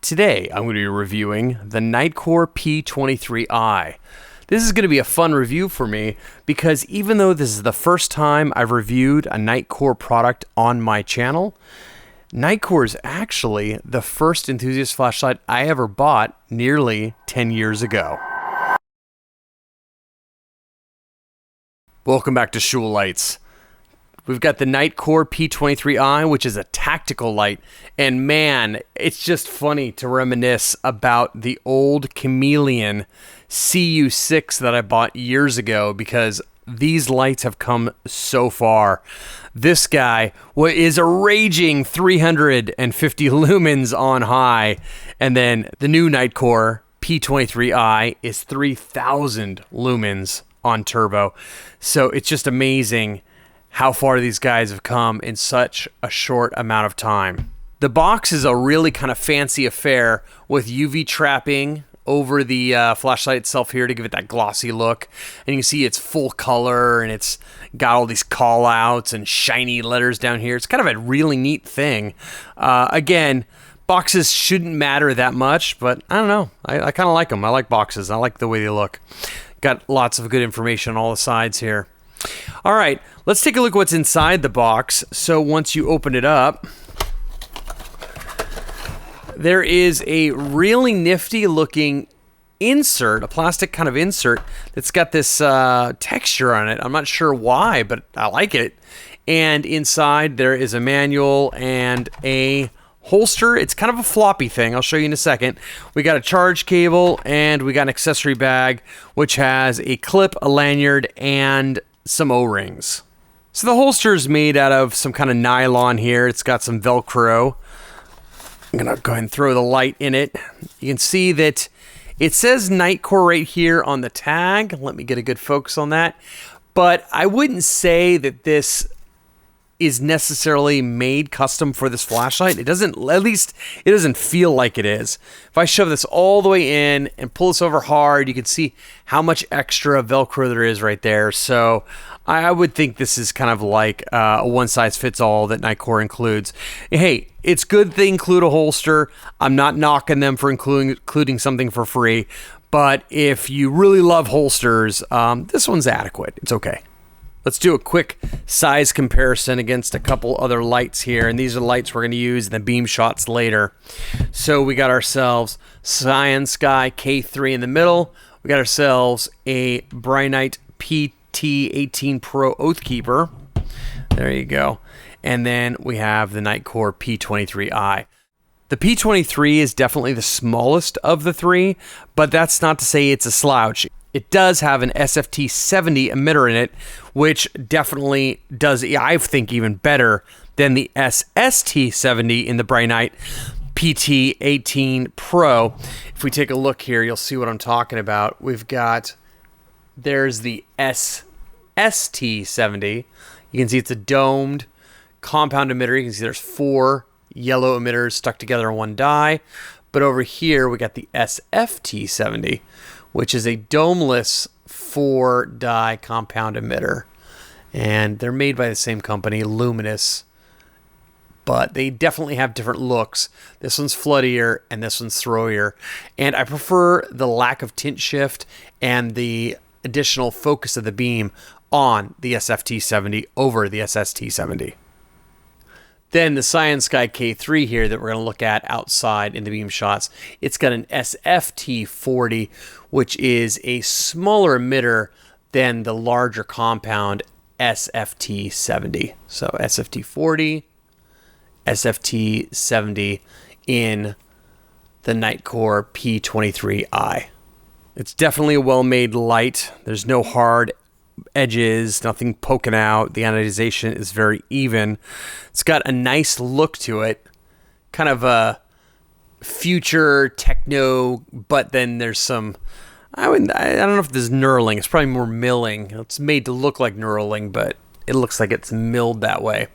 Today, I'm going to be reviewing the Nitecore P23i. This is going to be a fun review for me because even though this is the first time I've reviewed a Nitecore product on my channel, Nitecore is actually the first enthusiast flashlight I ever bought nearly 10 years ago. Welcome back to Shul Lights. We've got the Nitecore P23i, which is a tactical light. And man, it's just funny to reminisce about the old Chameleon CU6 that I bought years ago because these lights have come so far. This guy is a raging 350 lumens on high. And then the new Nitecore P23i is 3000 lumens on turbo. So it's just amazing how far these guys have come in such a short amount of time. The box is a really kind of fancy affair with UV trapping over the flashlight itself here to give it that glossy look. And you can see it's full color and it's got all these call outs and shiny letters down here. It's kind of a really neat thing. Again, boxes shouldn't matter that much, but I don't know. I kind of like them. I like boxes. I like the way they look. Got lots of good information on all the sides here. All right, let's take a look at what's inside the box. So once you open it up, there is a really nifty looking insert, a plastic kind of insert that's got this texture on it. I'm not sure why, but I like it. And inside there is a manual and a holster. It's kind of a floppy thing. I'll show you in a second. We got a charge cable and we got an accessory bag, which has a clip, a lanyard, and some O-rings. So the holster is made out of some kind of nylon here. It's got some Velcro. I'm gonna go ahead and throw the light in it. You can see that it says Nitecore right here on the tag. Let me get a good focus on that. But I wouldn't say that this is necessarily made custom for this flashlight. It doesn't, at least it doesn't feel like it is. If I shove this all the way in and pull this over hard, you can see how much extra Velcro there is right there. So I would think this is kind of like a one-size-fits-all that Nitecore includes. Hey, it's good they include a holster. I'm not knocking them for including something for free. But if you really love holsters, this one's adequate. It's okay. Let's do a quick size comparison against a couple other lights here. And these are the lights we're going to use in the Beamshots later. So we got ourselves Cyan Sky K3 in the middle. We got ourselves a Bright PT18 Pro Oathkeeper. There you go. And then we have the Nitecore P23i. The P23 is definitely the smallest of the three, but that's not to say it's a slouch. It does have an SFT70 emitter in it, which definitely does, I think, even better than the SST70 in the Bright PT18 Pro. If we take a look here, you'll see what I'm talking about. There's the SST70. You can see it's a domed compound emitter. You can see there's 4 yellow emitters stuck together in one die. But over here, we got the SFT70, which is a domeless 4-die compound emitter. And they're made by the same company, Luminous, but they definitely have different looks. This one's floodier and this one's throwier. And I prefer the lack of tint shift and the additional focus of the beam on the SFT70 over the SST70. Then the Cyan Sky K3 here that we're going to look at outside in the Beamshots, it's got an SFT40, which is a smaller emitter than the larger compound SFT70. So SFT40, SFT70 in the Nitecore P23i. It's definitely a well-made light. There's no hard edges, nothing poking out. The anodization is very even. It's got a nice look to it, kind of a future techno, but then there's some, I don't know if this is knurling. It's probably more milling. It's made to look like knurling, but it looks like it's milled that way.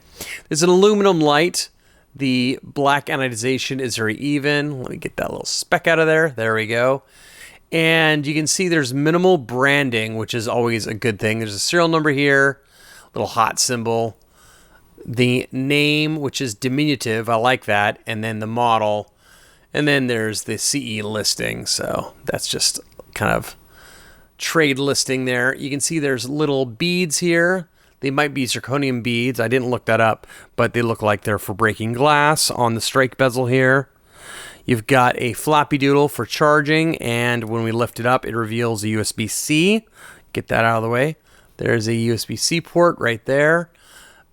There's an aluminum light. The black anodization is very even. Let me get that little speck out of there. There we go. And you can see there's minimal branding, which is always a good thing. There's a serial number here, little hot symbol. The name, which is diminutive, I like that. And then the model. And then there's the CE listing. So that's just kind of trade listing there. You can see there's little beads here. They might be zirconium beads. I didn't look that up, but they look like they're for breaking glass on the strike bezel here. You've got a floppy doodle for charging, and when we lift it up, it reveals a USB-C. Get that out of the way. There's a USB-C port right there.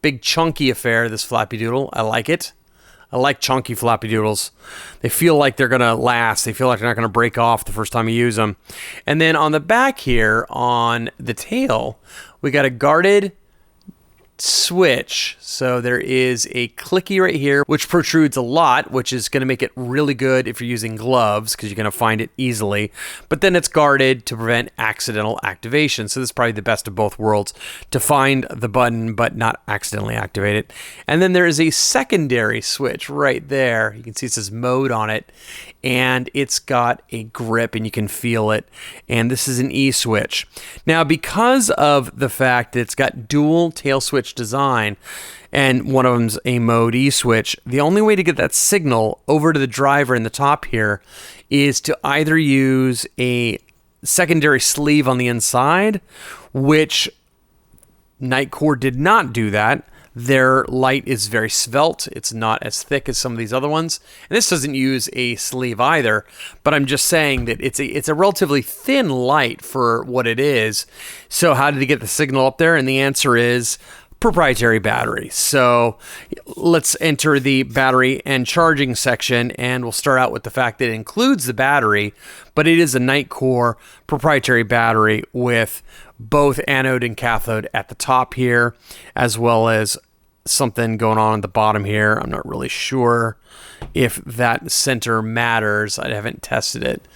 Big chunky affair, this floppy doodle. I like it. I like chunky floppy doodles. They feel like they're going to last. They feel like they're not going to break off the first time you use them. And then on the back here, on the tail, we got a guarded switch. So there is a clicky right here, which protrudes a lot, which is going to make it really good if you're using gloves, because you're going to find it easily. But then it's guarded to prevent accidental activation. So this is probably the best of both worlds, to find the button but not accidentally activate it. And then there is a secondary switch right there. You can see it says mode on it, and it's got a grip and you can feel it. And this is an E switch. Now, because of the fact that it's got dual tail switch design, and one of them's a mode E switch, the only way to get that signal over to the driver in the top here is to either use a secondary sleeve on the inside, which Nitecore did not do that. Their light is very svelte. It's not as thick as some of these other ones. And this doesn't use a sleeve either, but I'm just saying that it's a relatively thin light for what it is. So how did he get the signal up there? And the answer is proprietary battery. So let's enter the battery and charging section, and we'll start out with the fact that it includes the battery, but it is a Nitecore proprietary battery with both anode and cathode at the top here, as well as something going on at the bottom here. I'm not really sure if that center matters. I haven't tested it,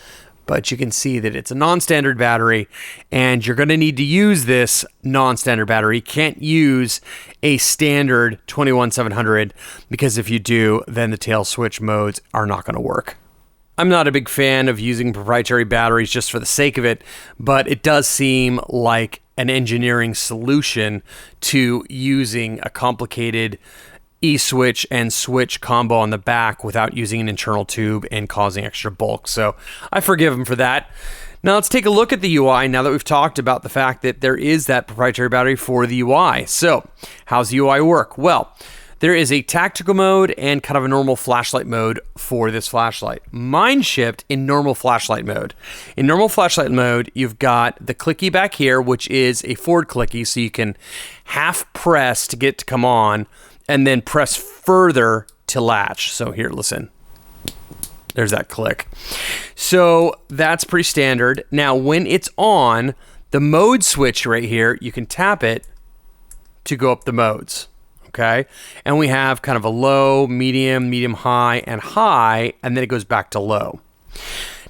but you can see that it's a non-standard battery, and you're going to need to use this non-standard battery. You can't use a standard 21700, because if you do, then the tail switch modes are not going to work. I'm not a big fan of using proprietary batteries just for the sake of it, but it does seem like an engineering solution to using a complicated E-switch and switch combo on the back without using an internal tube and causing extra bulk. So I forgive them for that. Now let's take a look at the UI now that we've talked about the fact that there is that proprietary battery for the UI. So how's the UI work? Well, there is a tactical mode and kind of a normal flashlight mode for this flashlight. Mine shipped in normal flashlight mode. In normal flashlight mode, you've got the clicky back here, which is a forward clicky, so you can half press to get it to come on, and then press further to latch. So here, listen. There's that click. So that's pretty standard. Now, when it's on, the mode switch right here, you can tap it to go up the modes. Okay, and we have kind of a low, medium high, and high, and then it goes back to low.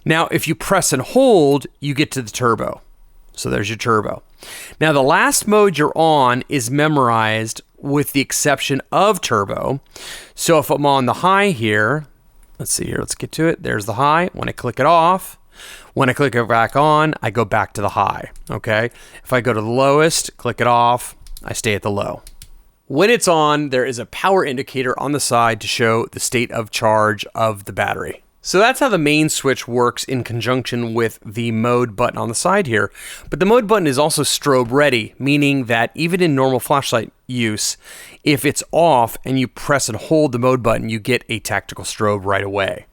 Now, if you press and hold, you get to the turbo. So there's your turbo. Now, the last mode you're on is memorized with the exception of turbo. So if I'm on the high here, let's see here, let's get to it. There's the high. When I click it off, when I click it back on, I go back to the high. Okay, if I go to the lowest, click it off, I stay at the low. When it's on, there is a power indicator on the side to show the state of charge of the battery. So that's how the main switch works in conjunction with the mode button on the side here. But the mode button is also strobe ready, meaning that even in normal flashlight use, if it's off and you press and hold the mode button, you get a tactical strobe right away.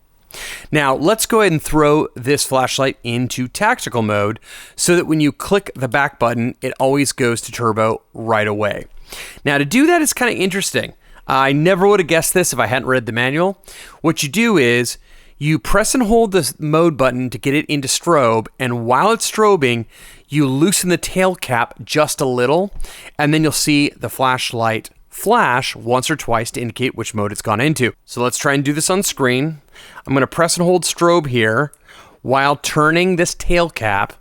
Now, let's go ahead and throw this flashlight into tactical mode so that when you click the back button, it always goes to turbo right away. Now, to do that is kind of interesting. I never would have guessed this if I hadn't read the manual. What you do is you press and hold the mode button to get it into strobe, and while it's strobing, you loosen the tail cap just a little, and then you'll see the flashlight flash once or twice to indicate which mode it's gone into. So let's try and do this on screen. I'm going to press and hold strobe here while turning this tail cap.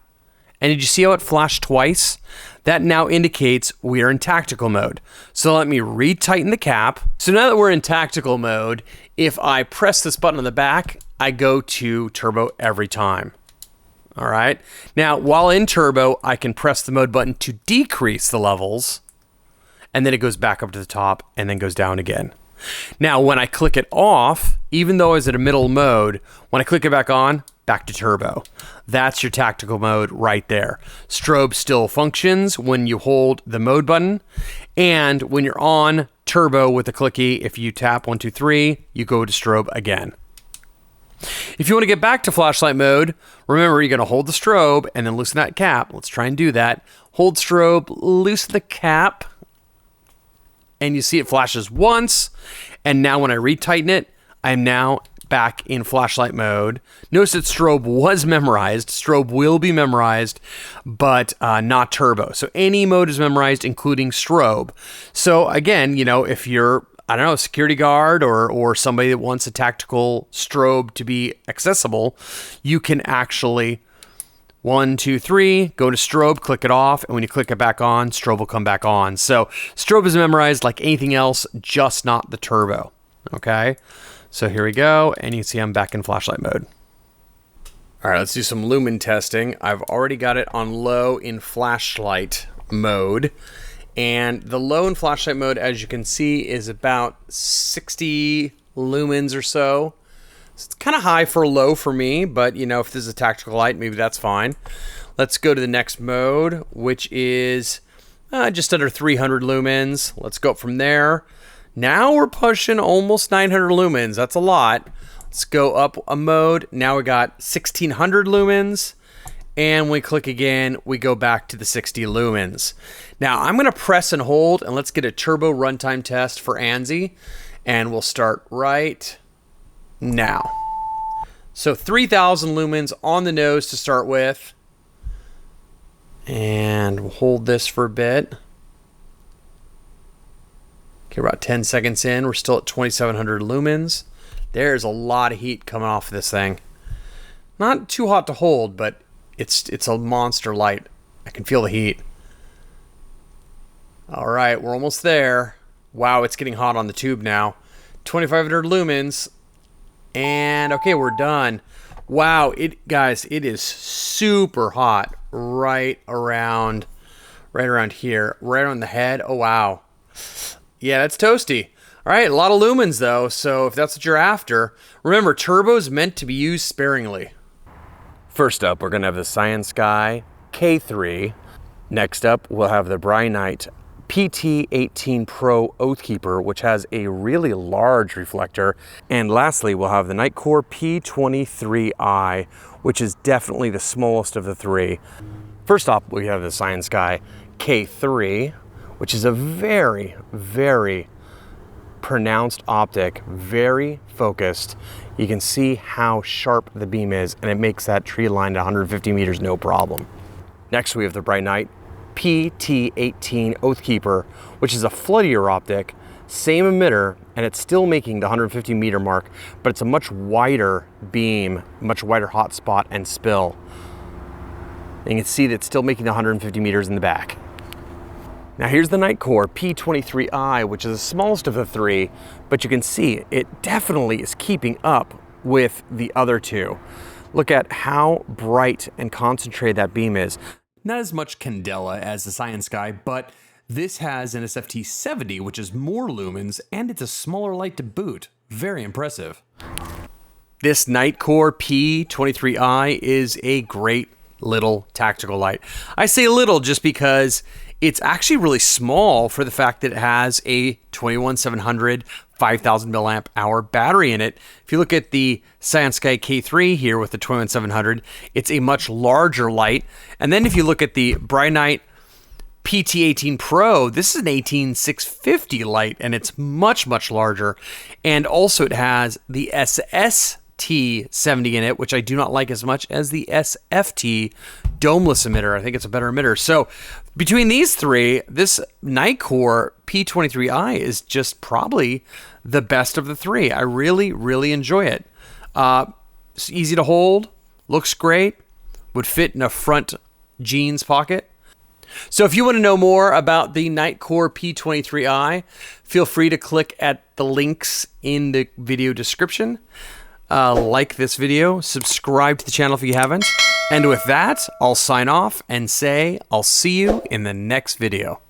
And did you see how it flashed twice? That now indicates we are in tactical mode. So let me retighten the cap. So now that we're in tactical mode, if I press this button on the back, I go to turbo every time. All right. Now, while in turbo, I can press the mode button to decrease the levels, and then it goes back up to the top and then goes down again. Now, when I click it off, even though it's at a middle mode, when I click it back on, back to turbo. That's your tactical mode right there. Strobe still functions when you hold the mode button, and when you're on turbo with the clicky, if you tap 1, 2, 3, you go to strobe again. If you want to get back to flashlight mode, remember you're going to hold the strobe and then loosen that cap. Let's try and do that. Hold strobe, loosen the cap, and you see it flashes once. And now when I retighten it, I'm now back in flashlight mode. Notice that strobe was memorized. Strobe will be memorized, but not turbo. So any mode is memorized, including strobe. So again, you know, if you're, I don't know, a security guard or somebody that wants a tactical strobe to be accessible, you can actually 1, 2, 3, go to strobe, click it off, and when you click it back on, strobe will come back on. So strobe is memorized like anything else, just not the turbo. Okay, so here we go, and you can see I'm back in flashlight mode. All right, let's do some lumen testing. I've already got it on low in flashlight mode. And the low in flashlight mode, as you can see, is about 60 lumens or so. So it's kind of high for low for me, but you know, if this is a tactical light, maybe that's fine. Let's go to the next mode, which is just under 300 lumens. Let's go up from there. Now we're pushing almost 900 lumens. That's a lot. Let's go up a mode. Now we got 1600 lumens. And when we click again, we go back to the 60 lumens. Now I'm going to press and hold, and let's get a turbo runtime test for ANSI. And we'll start right now. So 3000 lumens on the nose to start with. And we'll hold this for a bit. Okay, we're about 10 seconds in. We're still at 2700 lumens. There's a lot of heat coming off of this thing. Not too hot to hold, but it's a monster light. I can feel the heat. All right, we're almost there. Wow, it's getting hot on the tube now. 2500 lumens. And okay, we're done. Wow, guys, it is super hot right around here, right on the head. Oh, wow. Yeah, that's toasty. All right, a lot of lumens though, so if that's what you're after, remember, turbo is meant to be used sparingly. First up, we're gonna have the Sky K3. Next up, we'll have the Flashight PT18 Pro Oathkeeper, which has a really large reflector. And lastly, we'll have the Nitecore P23i, which is definitely the smallest of the three. First off, we have the Sky K3, which is a very, very pronounced optic, very focused. You can see how sharp the beam is, and it makes that tree line at 150 meters no problem. Next, we have the Flashight PT18 Oathkeeper, which is a floodier optic, same emitter, and it's still making the 150 meter mark, but it's a much wider beam, much wider hot spot and spill. And you can see that it's still making the 150 meters in the back. Now here's the Nitecore P23i, which is the smallest of the three, but you can see it definitely is keeping up with the other two. Look at how bright and concentrated that beam is. Not as much candela as the Sky, but this has an SFT 70, which is more lumens, and it's a smaller light to boot. Very impressive. This Nitecore P23i is a great little tactical light. I say little just because it's actually really small for the fact that it has a 21700 5000 milliamp hour battery in it. If you look at the Sky K3 here with the 21700, it's a much larger light. And then if you look at the Flashight PT18 Pro, this is an 18650 light, and it's much, much larger. And also it has the SST70 in it, which I do not like as much as the SFT domeless emitter. I think it's a better emitter. So between these three, this Nitecore P23i is just probably the best of the three. I really, really enjoy it. It's easy to hold, looks great, would fit in a front jeans pocket. So if you want to know more about the Nitecore P23i, feel free to click at the links in the video description. Like this video, subscribe to the channel if you haven't. And with that, I'll sign off and say I'll see you in the next video.